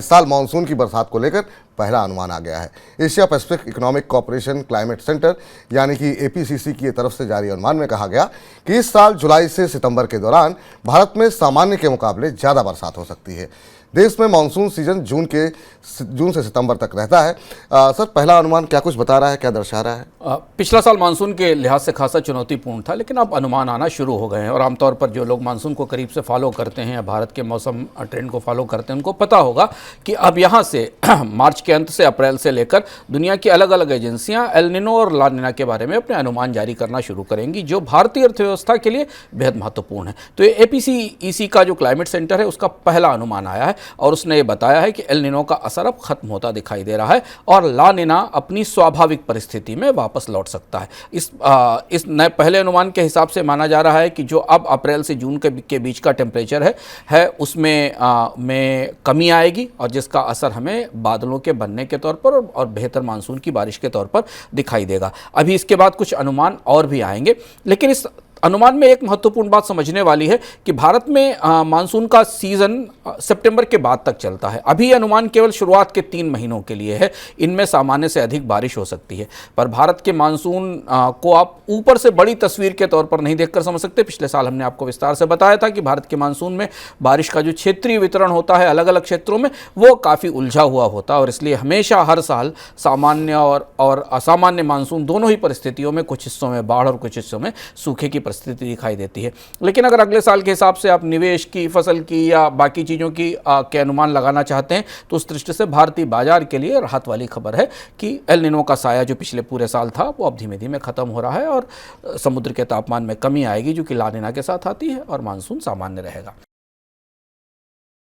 साल मानसून की बरसात को लेकर पहला अनुमान आ गया है। Asia Pacific economic corporation climate centre यानी कि एपीसीसी की तरफ से जारी अनुमान में कहा गया कि इस साल जुलाई से सितंबर के दौरान भारत में सामान्य के मुकाबले ज़्यादा बरसात हो सकती है। देश में मानसून सीजन जून से सितंबर तक रहता है। सर, पहला अनुमान क्या कुछ बता रहा है, क्या दर्शा रहा है? पिछला साल मानसून के लिहाज से खासा चुनौतीपूर्ण था, लेकिन अब अनुमान आना शुरू हो गए हैं और आमतौर पर जो लोग मानसून को करीब से फॉलो करते हैं या भारत के मौसम ट्रेंड को फॉलो करते हैं उनको पता होगा कि अब यहाँ से मार्च के अंत से अप्रैल से लेकर दुनिया की अलग अलग एजेंसियाँ एल निनो और ला निना के बारे में अपने अनुमान जारी करना शुरू करेंगी, जो भारतीय अर्थव्यवस्था के लिए बेहद महत्वपूर्ण है। तो ये एपीसीईसी का जो क्लाइमेट सेंटर है उसका पहला अनुमान आया है और उसने ये बताया है कि एल निनो का असर अब खत्म होता दिखाई दे रहा है और ला निना अपनी स्वाभाविक परिस्थिति में वापस लौट सकता है। इस नए पहले अनुमान के हिसाब से माना जा रहा है कि जो अब अप्रैल से जून के बीच का टेम्परेचर है उसमें में कमी आएगी और जिसका असर हमें बादलों के बनने के तौर पर और बेहतर मानसून की बारिश के तौर पर दिखाई देगा। अभी इसके बाद कुछ अनुमान और भी आएंगे, लेकिन इस अनुमान में एक महत्वपूर्ण बात समझने वाली है कि भारत में मानसून का सीज़न सितंबर के बाद तक चलता है। अभी अनुमान केवल शुरुआत के 3 महीनों के लिए है, इनमें सामान्य से अधिक बारिश हो सकती है। पर भारत के मानसून को आप ऊपर से बड़ी तस्वीर के तौर पर नहीं देखकर समझ सकते। पिछले साल हमने आपको विस्तार से बताया था कि भारत के मानसून में बारिश का जो क्षेत्रीय वितरण होता है अलग अलग क्षेत्रों में, वो काफ़ी उलझा हुआ होता है और इसलिए हमेशा हर साल सामान्य और असामान्य मानसून दोनों ही परिस्थितियों में कुछ हिस्सों में बाढ़ और कुछ हिस्सों में सूखे की परिस्थिति दिखाई देती है। लेकिन अगर अगले साल के हिसाब से आप निवेश की, फसल की या बाकी चीज़ों की के अनुमान लगाना चाहते हैं तो उस दृष्टि से भारतीय बाजार के लिए राहत वाली खबर है कि एल निनो का साया जो पिछले पूरे साल था वो अब धीमे धीमे खत्म हो रहा है और समुद्र के तापमान में कमी आएगी जो कि ला निना के साथ आती है और मानसून सामान्य रहेगा।